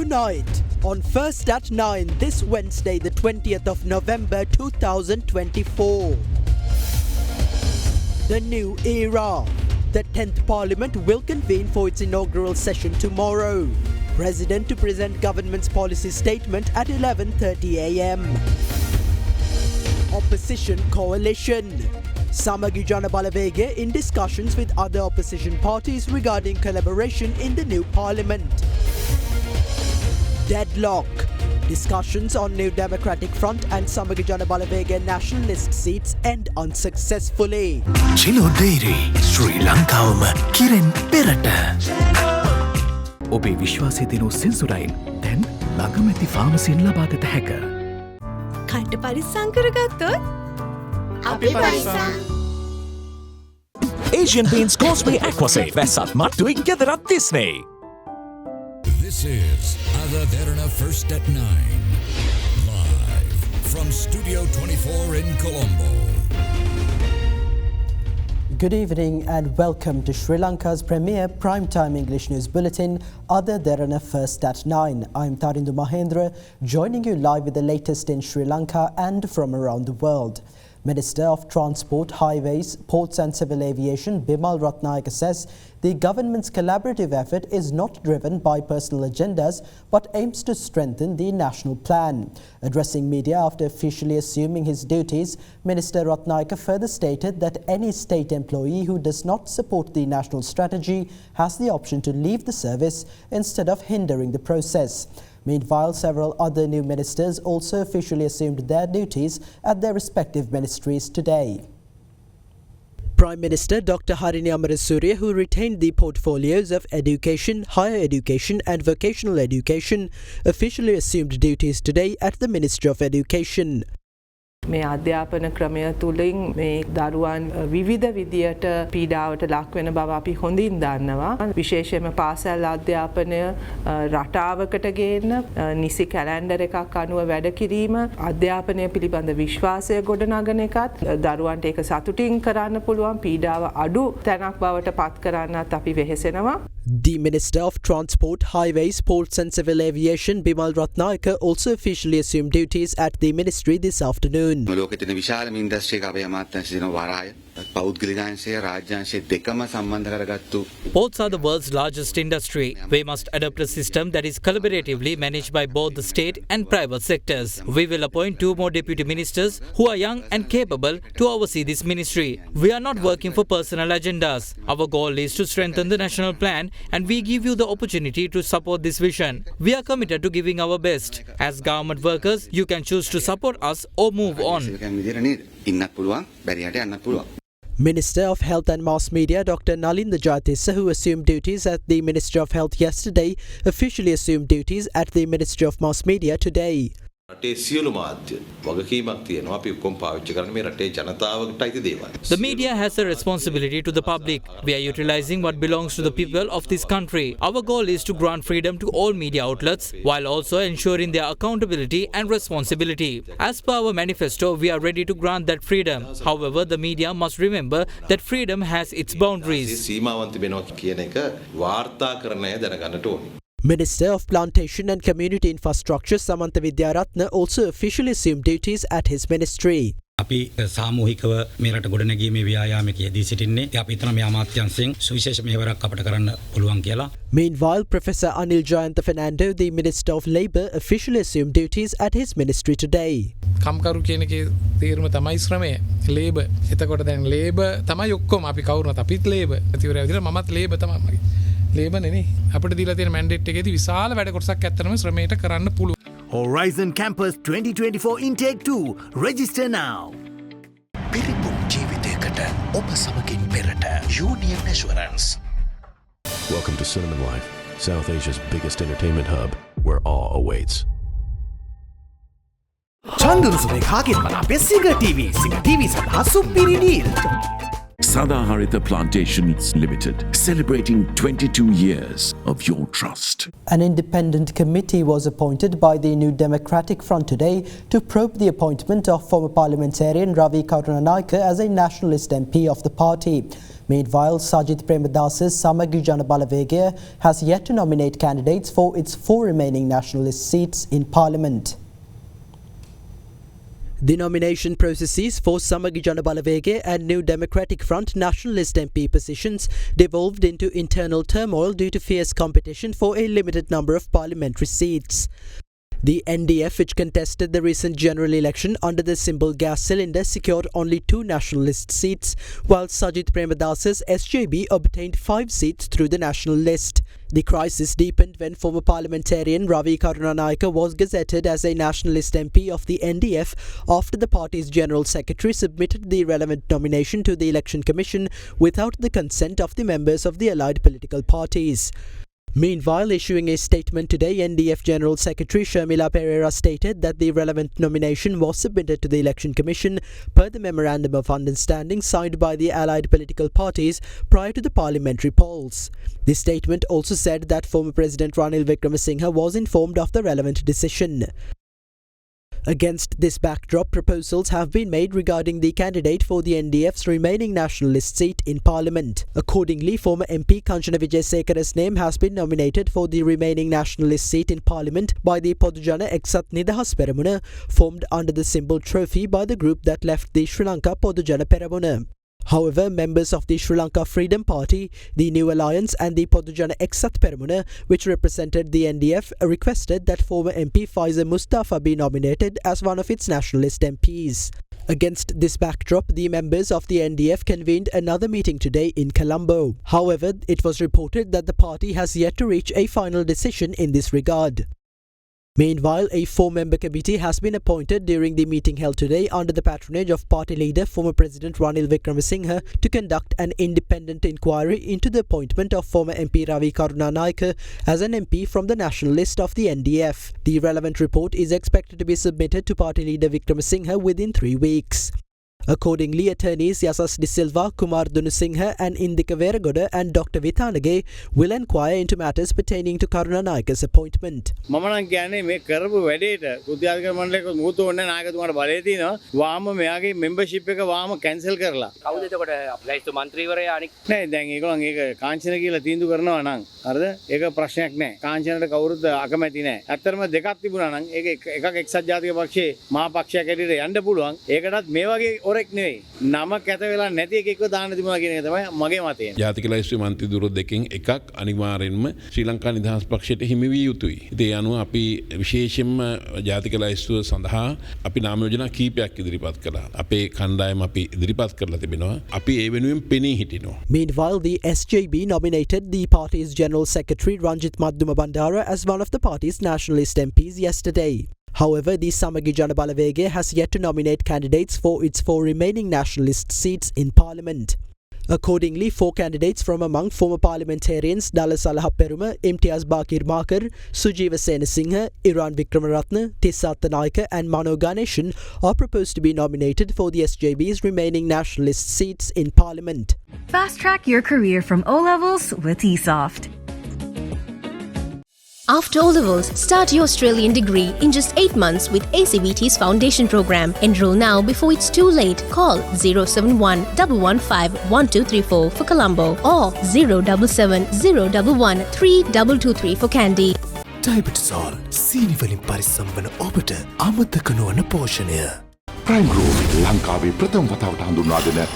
Tonight, on First at 9, this Wednesday, the 20th of November 2024. The new era. The 10th Parliament will convene for its inaugural session tomorrow. President to present government's policy statement at 11:30 am. Opposition coalition. Samagi Jana Balawege in discussions with other opposition parties regarding collaboration in the new parliament. Deadlock. Discussions on New Democratic Front and Samagi Jana Balawege nationalist seats end unsuccessfully. Chilo Dairy, Sri Lanka Kiren Perata. Obe Vishwasi Dino Sensorain, then Lagamati Pharmacy in Labagata Hacker. Kanta Parisankaragato? Api Parisan. Asian Paints Causeway Aquasafe, Vesat Matu together at Disney. This is Derana First at 9. Live from Studio 24 in Colombo. Good evening and welcome to Sri Lanka's premier primetime English news bulletin, Derana First at 9. I'm Tarindu Mahendra, joining you live with the latest in Sri Lanka and from around the world. Minister of Transport, Highways, Ports and Civil Aviation Bimal Ratnayake says the government's collaborative effort is not driven by personal agendas but aims to strengthen the national plan. Addressing media after officially assuming his duties, Minister Ratnayake further stated that any state employee who does not support the national strategy has the option to leave the service instead of hindering the process. Meanwhile, several other new ministers also officially assumed their duties at their respective ministries today. Prime Minister Dr. Harin Fernando, who retained the portfolios of education, higher education and vocational education, officially assumed duties today at the Ministry of Education. මේ අධ්‍යාපන ක්‍රමය තුලින් මේ දරුවන් විවිධ විදියට පීඩාවට ලක් වෙන බව අපි හොඳින් දන්නවා. විශේෂයෙන්ම පාසල් අධ්‍යාපනය රටාවකට ගේන්න නිසි කැලෙන්ඩර් එකක් අනුව වැඩ කිරීම අධ්‍යාපනය පිළිබඳ විශ්වාසය ගොඩනගන එකත් දරුවන්ට ඒක සතුටින් කරන්න පුළුවන් පීඩාව අඩු තැනක් බවට පත් කරන්නත් අපි වෙහෙසෙනවා. The Minister of Transport, Highways, Ports and Civil Aviation Bimal Ratnayake also officially assumed duties at the ministry this afternoon. ලෝකෙතන විශාලම ඉන්ඩස්ට්‍රි එකක අපේ අමාත්‍යාංශ දින වරාය පෞද්ගලිකාංශය රාජ්‍යාංශය දෙකම සම්බන්ධ කරගත්තු. Ports are the world's largest industry. We must adopt a system that is collaboratively managed by both the state and private sectors. We will appoint 2 more deputy ministers who are young and capable to oversee this ministry. We are not working for personal agendas. Our goal is to strengthen the national plan and we give you the opportunity to support this vision. We are committed to giving our best. As government workers, you can choose to support us or move on. Minister of Health and Mass Media Dr. Nalinda Jayatissa, who assumed duties at the Ministry of Health yesterday, officially assumed duties at the Ministry of Mass Media today. The media has a responsibility to the public. We are utilizing what belongs to the people of this country. Our goal is to grant freedom to all media outlets while also ensuring their accountability and responsibility. As per our manifesto, we are ready to grant that freedom. However, the media must remember that freedom has its boundaries. Minister of Plantation and Community Infrastructure Samantha Widyarathna also officially assumed duties at his ministry. අපි සාමූහිකව මේ රට ගොඩනැගීමේ ව්‍යායාමයක යෙදී සිටින්නේ. අපි හිතන මේ අමාත්‍යාංශයෙන් සුවිශේෂ මෙහෙවරක් අපට කරන්න පුළුවන් කියලා. Meanwhile, Professor Anil Jayanta Fernando, the Minister of Labour, officially assumed duties at his ministry today. කම්කරු කියන එකේ තේරුම තමයි ශ්‍රමය. ලේබර්. එතකොට දැන් ලේබර් තමයි ඔක්කොම අපි කවුරුනත් අපිත් ලේබර්. ඇතිවරය විදිහට මමත් ලේබර් තමයි මගේ. ලේබර් නෙනේ. අපිට දීලා තියෙන මැන්ඩේට් එකේදී විශාල වැඩ කොටසක් ඇත්තටම ශ්‍රමයට කරන්න පුළුවන්. Horizon Campus 2024 Intake 2. Register now. Piripum ජීවිතයකට ඔබ සමගින් පෙරට Union Assurance. Welcome to Cinnamon Life, South Asia's biggest entertainment hub, where awe awaits. චන්දුරුසුමේ කාගෙන් බලා Singer TV සඳහා සුපිරි deal. Sadaharita Plantations Limited, celebrating 22 years of your trust. An independent committee was appointed by the New Democratic Front today to probe the appointment of former parliamentarian Ravi Karunanika as a nationalist MP of the party. Meanwhile, Sajith Premadas's Samagi Jana Balawegaya has yet to nominate candidates for its 4 remaining nationalist seats in Parliament. The nomination processes for Samagi Jana Balawegaya and New Democratic Front nationalist MP positions devolved into internal turmoil due to fierce competition for a limited number of parliamentary seats. The NDF, which contested the recent general election under the symbol gas cylinder, secured only 2 nationalist seats, while Sajith Premadas's SJB obtained 5 seats through the national list. The crisis deepened when former parliamentarian Ravi Karunanika was gazetted as a nationalist MP of the NDF after the party's General Secretary submitted the relevant nomination to the Election Commission without the consent of the members of the allied political parties. Meanwhile, issuing a statement today, NDF General Secretary Sharmila Pereira stated that the relevant nomination was submitted to the Election Commission per the Memorandum of Understanding signed by the allied political parties prior to the parliamentary polls. The statement also said that former President Ranil Wickremesinghe was informed of the relevant decision. Against this backdrop, proposals have been made regarding the candidate for the NDF's remaining nationalist seat in Parliament. Accordingly, former MP Kanchana Wijesekara's name has been nominated for the remaining nationalist seat in Parliament by the Podujana Eksat Nidahas Peramuna, formed under the symbol trophy by the group that left the Sri Lanka Podujana Peramuna. However, members of the Sri Lanka Freedom Party, the New Alliance and the Podujana Eksat Peramuna, which represented the NDF, requested that former MP Faiza Mustafa be nominated as one of its nationalist MPs. Against this backdrop, the members of the NDF convened another meeting today in Colombo. However, it was reported that the party has yet to reach a final decision in this regard. Meanwhile, a 4-member committee has been appointed during the meeting held today under the patronage of party leader former President Ranil Wickremesinghe to conduct an independent inquiry into the appointment of former MP Ravi Karunanika as an MP from the national list of the NDF. The relevant report is expected to be submitted to party leader Wickremesinghe within 3 weeks. Accordingly, attorneys Yasas De Silva, Kumar Dunusinghe and Indika Veragoda and Dr. Vitanage will inquire into matters pertaining to Karunanika's appointment. මම කියන්නේ මේ කරපු වැඩේට උද්‍යාධිකාර මණ්ඩලයක මුහුතු වෙන්න නායකතුමාට බලය තියෙනවා. වාම මෙයාගේ membership එක වාම cancel කරලා. කවුද එතකොට ලයිස්තු മന്ത്രിවරයා අනික් නෑ දැන් ඒගොල්ලන් ඒක කාංචන කියලා තීන්දුව කරනවා නම් හරිද? ඒක ප්‍රශ්නයක් නෑ. කාංචනට කවුරුත් අකමැති නෑ. ඇත්තටම දෙකක් තිබුණා නම් ඒක එකක් එක්සත් ජාතික පක්ෂයේ මහා පක්ෂයක් ඇටියට යන්න පුළුවන්. ඒකටත් මේ වගේ නම කැත වෙලා නැති එකෙක්ව දාන්න තිබුණා කියන එක තමයි මගේ මතය. ජාතික ලයිස්තු මන්ත්‍රී දුරු දෙකෙන් එකක් අනිවාර්යෙන්ම ශ්‍රී ලංකා නිදහස් පක්ෂයට හිමි විය යුතුයි. ඒ අනුව අපි විශේෂයෙන්ම ජාතික ලයිස්තුව සඳහා අපි නාම යෝජනා කීපයක් ඉදිරිපත් කළා. අපේ කණ්ඩායම අපි ඉදිරිපත් කරලා තිබෙනවා. අපි ඒ වෙනුවෙන් පෙනී හිටිනවා. Meanwhile, the SJB nominated the party's General Secretary Ranjit Madduma Bandara as one of the party's nationalist MPs yesterday. However, the Samagi Jana Balawegaya has yet to nominate candidates for its 4 remaining nationalist seats in Parliament. Accordingly, 4 candidates from among former parliamentarians Dala Salaha Peruma, Imtiaz Bakir Makar, Sujeeva Senasinghe, Iran Vikramaratne, Tissata Naika and Mano Ganeshan are proposed to be nominated for the SJB's remaining nationalist seats in Parliament. Fast track your career from O-Levels with eSoft. After O-Levels, start your Australian degree in just 8 months with ACBT's Foundation Program. Enroll now before it's too late. Call 071 115 1234 for Colombo or 077 011 3223 for Kandy. Diabetol, සීනිවලින් පරිස්සම් වන ඔබට අමතක නොවන පෝෂණය. Prime Group ලංකාවේ ප්‍රථම වතාවට හඳුන්වා දෙන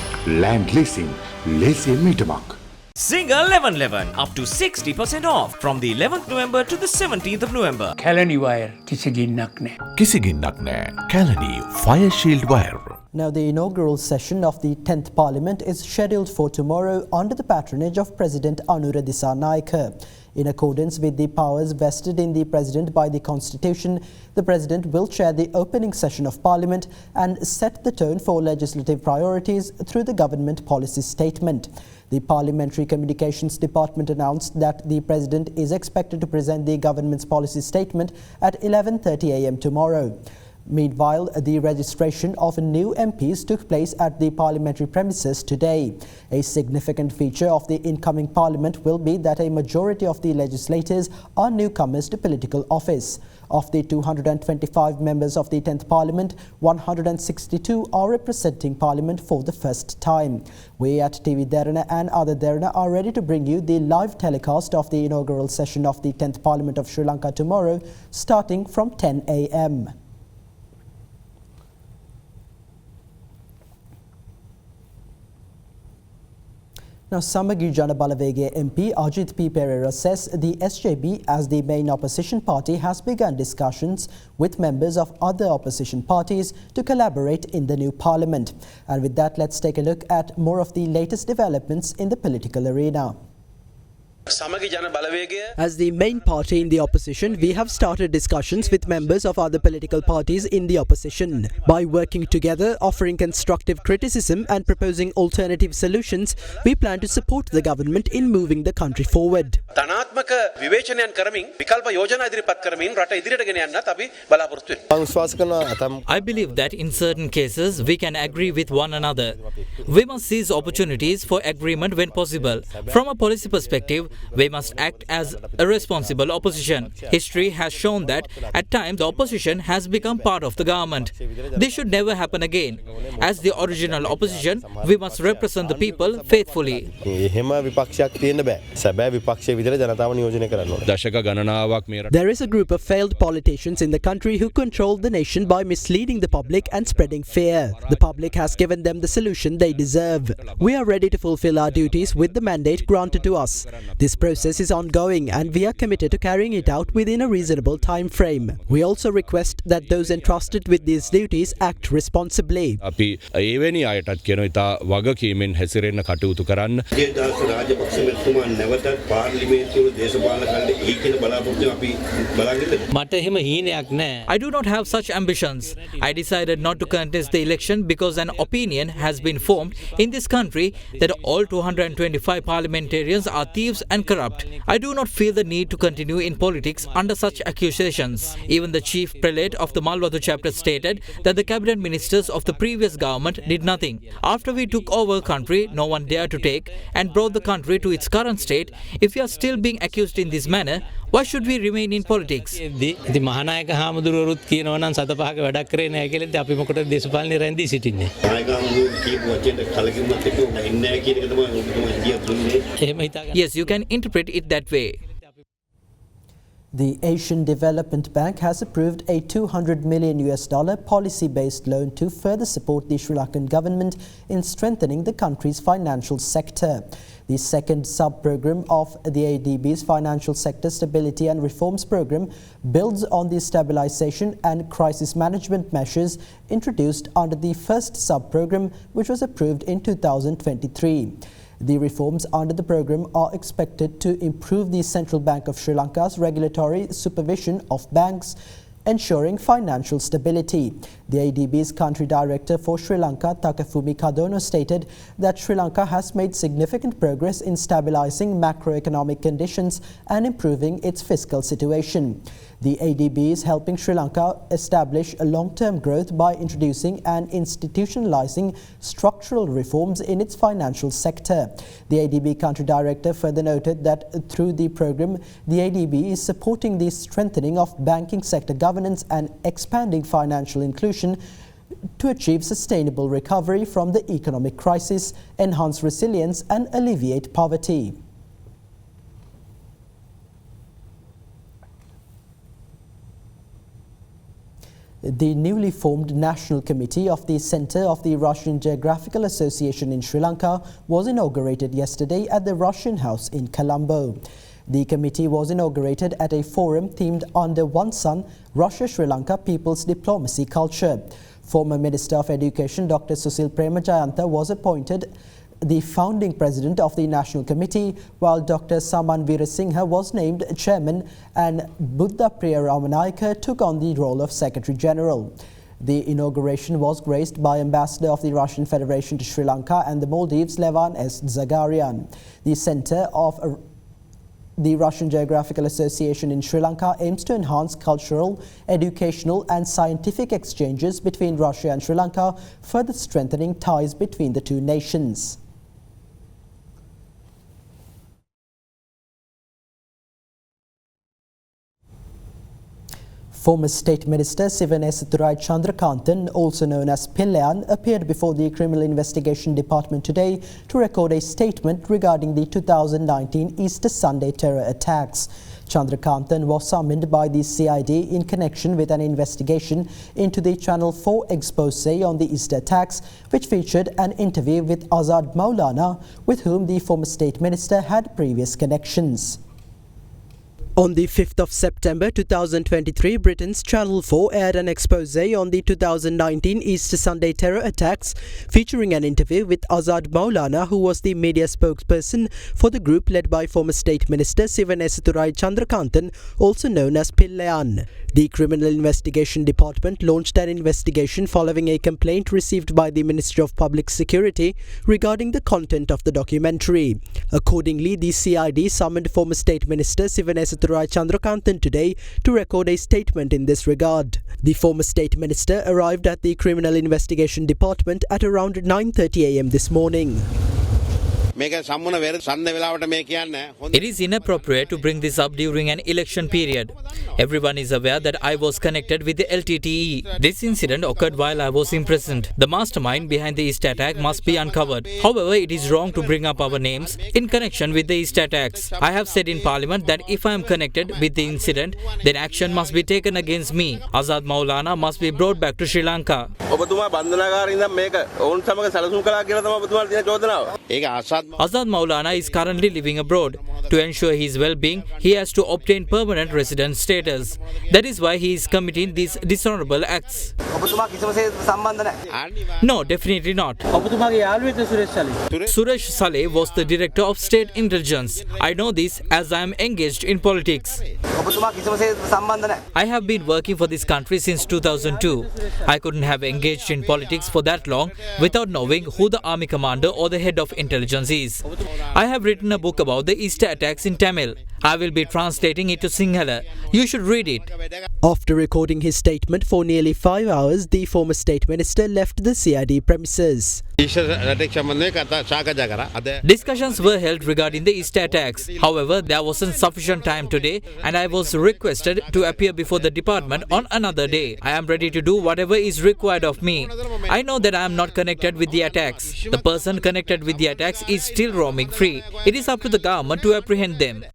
land leasing ලේසියෙන් මීටමක්. Single 1111 up to 60% off from the 11th November to the 17th of November. Kalani wire කිසිගින්නක් නෑ. කිසිගින්නක් නෑ. Kalani Fire Shield Wire. Now, the inaugural session of the 10th Parliament is scheduled for tomorrow under the patronage of President Anura Dissanayake. In accordance with the powers vested in the President by the Constitution, the President will chair the opening session of Parliament and set the tone for legislative priorities through the government policy statement. The Parliamentary Communications Department announced that the President is expected to present the government's policy statement at 11:30 a.m. tomorrow. Meanwhile, the registration of new MPs took place at the parliamentary premises today. A significant feature of the incoming parliament will be that a majority of the legislators are newcomers to political office. Of the 225 members of the 10th Parliament, 162 are representing Parliament for the first time. We at TV Derana and Other Derana are ready to bring you the live telecast of the inaugural session of the 10th Parliament of Sri Lanka tomorrow, starting from 10 a.m. Now, Samagi Jana Balawege MP Ajit P. Pereira says the SJB, as the main opposition party, has begun discussions with members of other opposition parties to collaborate in the new parliament. And with that, let's take a look at more of the latest developments in the political arena. As the main party in the opposition, we have started discussions with members of other political parties in the opposition. By working together, offering constructive criticism and proposing alternative solutions, we plan to support the government in moving the country forward. I believe that in certain cases we can agree with one another. We must seize opportunities for agreement when possible. From a policy perspective, we must act as a responsible opposition. History has shown that at times the opposition has become part of the government. This should never happen again. As the original opposition, we must represent the people faithfully. There is a group of failed politicians in the country who control the nation by misleading the public and spreading fear. The public has given them the solution they deserve. We are ready to fulfill our duties with the mandate granted to us. This process is ongoing and we are committed to carrying it out within a reasonable time frame. We also request that those entrusted with these duties act responsibly. I do not have such ambitions. I decided not to contest the election because an opinion has been formed in this country that all 225 parliamentarians are thieves and corrupt. I do not feel the need to continue in politics under such accusations. Even the chief prelate of the Malwadu chapter stated that the cabinet ministers of the previous government did nothing. After we took over the country, no one dared to take and brought the country to its current state. If we are still being accused in this manner, why should we remain in politics? Yes, you can interpret it that way. The Asian Development Bank has approved a $200 million policy-based loan to further support the Sri Lankan government in strengthening the country's financial sector. The second sub-program of the ADB's Financial Sector Stability and Reforms Program builds on the stabilization and crisis management measures introduced under the first sub-program, which was approved in 2023. The reforms under the program are expected to improve the Central Bank of Sri Lanka's regulatory supervision of banks, ensuring financial stability. The ADB's country director for Sri Lanka, Takafumi Kadono, stated that Sri Lanka has made significant progress in stabilizing macroeconomic conditions and improving its fiscal situation. The ADB is helping Sri Lanka establish a long-term growth by introducing and institutionalizing structural reforms in its financial sector. The ADB country director further noted that through the program, the ADB is supporting the strengthening of banking sector governance and expanding financial inclusion to achieve sustainable recovery from the economic crisis, enhance resilience and alleviate poverty. The newly formed National Committee of the Centre of the Russian Geographical Association in Sri Lanka was inaugurated yesterday at the Russian House in Colombo. The committee was inaugurated at a forum themed under One Sun, Russia-Sri Lanka People's Diplomacy Culture. Former Minister of Education Dr. Susil Premajayantha was appointed the founding president of the National Committee, while Dr. Saman Veerasinghe was named chairman and Buddha Priya Ramanayake took on the role of Secretary General. The inauguration was graced by Ambassador of the Russian Federation to Sri Lanka and the Maldives, Levan S. Zagarian. The Centre of The Russian Geographical Association in Sri Lanka aims to enhance cultural, educational and scientific exchanges between Russia and Sri Lanka, further strengthening ties between the two nations. Former State Minister Sri Chandrakantan, also known as Pillayan, appeared before the Criminal Investigation Department today to record a statement regarding the 2019 Easter Sunday terror attacks. Chandrakantan was summoned by the CID in connection with an investigation into the Channel 4 expose on the Easter attacks, which featured an interview with Azad Maulana, with whom the former State Minister had previous connections. On the 5th of September 2023, Britain's Channel 4 aired an expose on the 2019 Easter Sunday terror attacks, featuring an interview with Azad Maulana, who was the media spokesperson for the group led by former State Minister Sri Chandrakantan, also known as Pillayan. The Criminal Investigation Department launched an investigation following a complaint received by the Ministry of Public Security regarding the content of the documentary. Accordingly, the CID summoned former State Minister Sri Chandrakantan today to record a statement in this regard. The former State Minister arrived at the Criminal Investigation Department at around 9:30 a.m. this morning. It is inappropriate to bring this up during an election period. Everyone is aware that I was connected with the LTTE. This incident occurred while I was imprisoned. The mastermind behind the Easter attack must be uncovered. However, it is wrong to bring up our names in connection with the Easter attacks. I have said in Parliament that if I am connected with the incident, then action must be taken against me. Azad Maulana must be brought back to Sri Lanka. Azad Maulana is currently living abroad. To ensure his well-being, he has to obtain permanent resident status. That is why he is committing these dishonorable acts. No, definitely not. Suresh Saleh was the Director of State Intelligence. I know this as I am engaged in politics. I have been working for this country since 2002. I couldn't have engaged in politics for that long without knowing who the army commander or the head of intelligence is. I have written a book about the Easter attacks in Tamil. I will be translating it to Sinhala. You should read it. After recording his statement for nearly 5 hours, the former State Minister left the CID premises. Discussions were held regarding the Easter attacks. However, there wasn't sufficient time today and I was requested to appear before the department on another day. I am ready to do whatever is required of me. I know that I am not connected with the attacks. The person connected with the attacks is still roaming free. It is up to the government to apprehend them.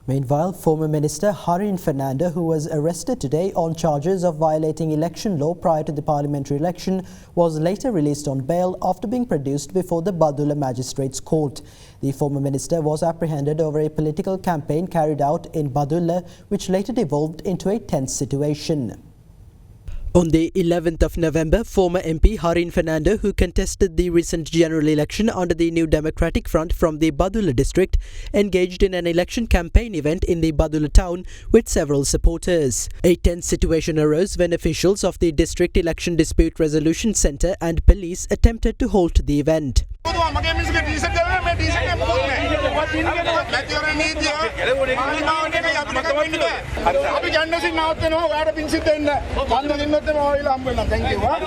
Meanwhile, former Minister Harin Fernando, who was arrested today on charges of violating election law prior to the parliamentary election, was later released on bail after being produced before the Badulla Magistrates Court. The former minister was apprehended over a political campaign carried out in Badulla, which later devolved into a tense situation. On the 11th of November, former MP Harin Fernando, who contested the recent general election under the New Democratic Front from the Badulla district, engaged in an election campaign event in the Badulla town with several supporters. A tense situation arose when officials of the District Election Dispute Resolution Centre and police attempted to halt the event.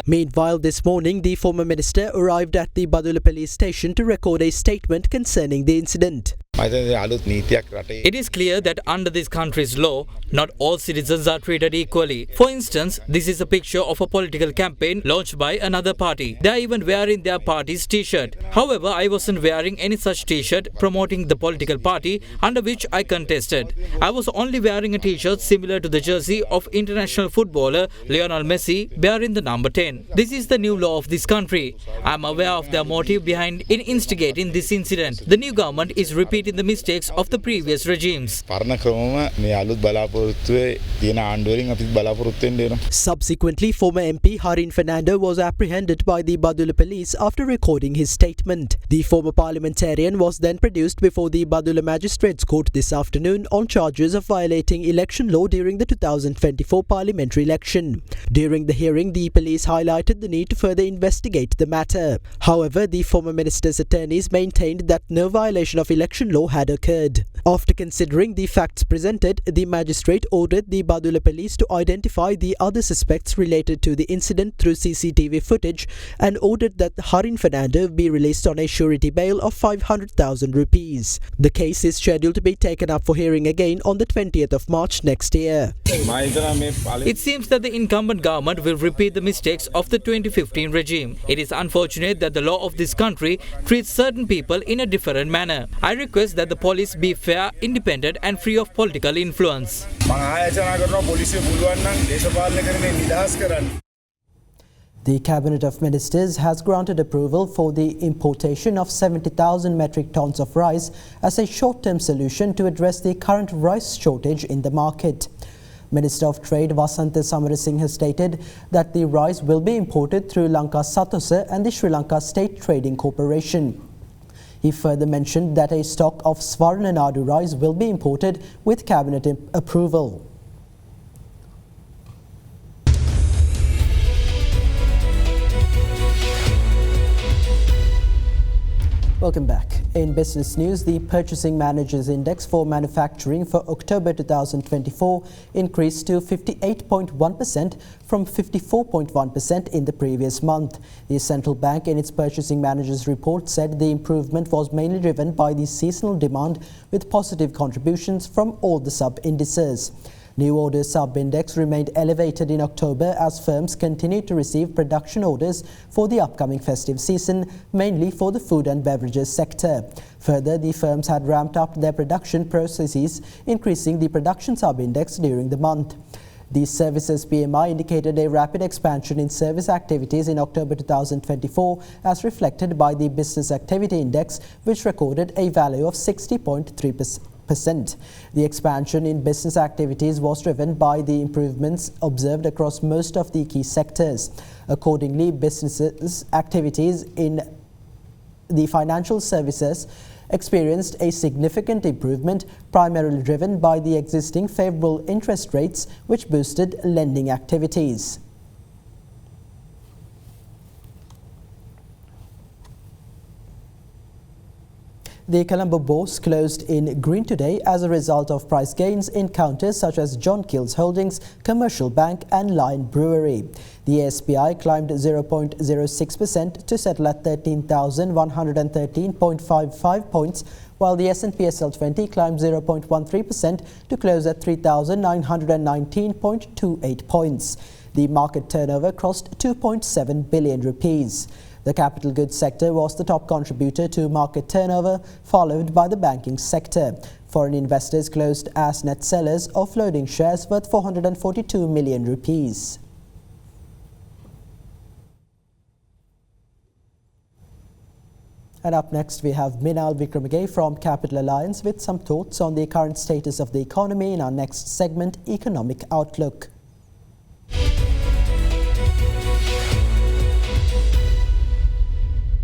Meanwhile, this morning, the former minister arrived at the Badulla police station to record a statement concerning the incident. It is clear that under this country's law, not all citizens are treated equally. For instance, this is a picture of a political campaign launched by another party. They are even wearing their party's t-shirt. However, I wasn't wearing any such t-shirt promoting the political party under which I contested. I was only wearing a t-shirt similar to the jersey of international footballer Lionel Messi bearing the number 10. This is the new law of this country. I am aware of their motive behind in instigating this incident. The new government is repeating the mistakes of the previous regimes. Subsequently, former MP Harin Fernando was apprehended by the Badulla police after recording his statement. The former parliamentarian was then produced before the Badulla Magistrates Court this afternoon on charges of violating election law during the 2024 parliamentary election. During the hearing, the police highlighted the need to further investigate the matter. However, the former minister's attorneys maintained that no violation of election importation law had occurred. After considering the facts presented, the magistrate ordered the Badula police to identify the other suspects related to the incident through CCTV footage and ordered that Harin Fernando be released on a surety bail of 500,000 rupees. The case is scheduled to be taken up for hearing again on the 20th of March next year. It seems that the incumbent government will repeat the mistakes of the 2015 regime. It is unfortunate that the law of this country treats certain people in a different manner. I request that the police be fair, independent and free of political influence. The Cabinet of Ministers has granted approval for the importation of 70,000 metric tons of rice as a short-term solution to address the current rice shortage in the market. Minister of Trade Vasantha Samarasinghe has stated that the rice will be imported through Lanka Satosa and the Sri Lanka State Trading Corporation. He further mentioned that a stock of Swarna Nadu rice will be imported with Cabinet approval. Welcome back. In business news, the Purchasing Managers Index for manufacturing for October 2024 increased to 58.1% from 54.1% in the previous month. The central bank in its Purchasing Managers report said the improvement was mainly driven by the seasonal demand with positive contributions from all the sub-indices. New order sub-index remained elevated in October as firms continued to receive production orders for the upcoming festive season, mainly for the food and beverages sector. Further, the firms had ramped up their production processes, increasing the production sub-index during the month. The services PMI indicated a rapid expansion in service activities in October 2024 as reflected by the Business Activity Index, which recorded a value of 60.3%. The expansion in business activities was driven by the improvements observed across most of the key sectors. Accordingly, business activities in the financial services experienced a significant improvement, primarily driven by the existing favourable interest rates, which boosted lending activities. The Colombo Bourse closed in green today as a result of price gains in counters such as John Kills Holdings, Commercial Bank and Lion Brewery. The SPI climbed 0.06% to settle at 13,113.55 points, while the S&P SL20 climbed 0.13% to close at 3,919.28 points. The market turnover crossed 2.7 billion rupees. The capital goods sector was the top contributor to market turnover, followed by the banking sector. Foreign investors closed as net sellers, offloading shares worth 442 million rupees. And up next, we have Minal Vikramage from Capital Alliance with some thoughts on the current status of the economy in our next segment, Economic Outlook.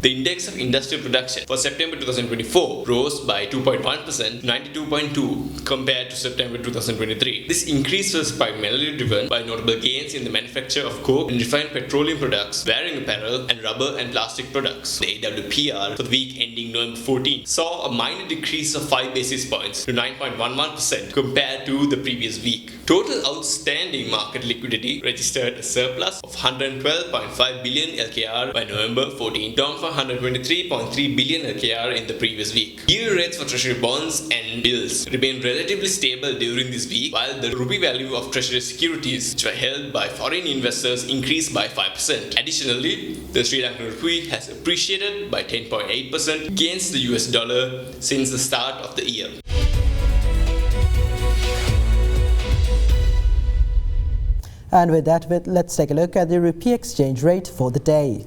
The index of industrial production for September 2024 rose by 2.1% to 92.2 compared to September 2023. This increase was primarily driven by notable gains in the manufacture of coke and refined petroleum products, wearing apparel, and rubber and plastic products. The AWPR for the week ending November 14 saw a minor decrease of 5 basis points to 9.11% compared to the previous week. Total outstanding market liquidity registered a surplus of 112.5 billion LKR by November 14, down from 123.3 billion LKR in the previous week. Yield rates for treasury bonds and bills remained relatively stable during this week, while the rupee value of treasury securities which were held by foreign investors increased by 5%. Additionally, the Sri Lankan rupee has appreciated by 10.8% against the US dollar since the start of the year. And with that, let's take a look at the rupee exchange rate for the day.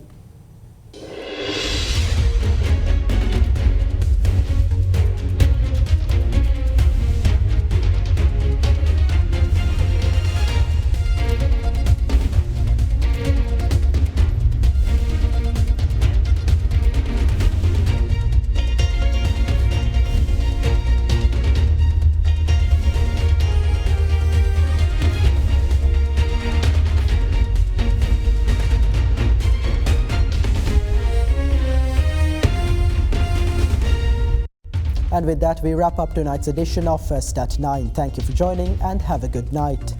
And with that, we wrap up tonight's edition of First at 9. Thank you for joining and have a good night.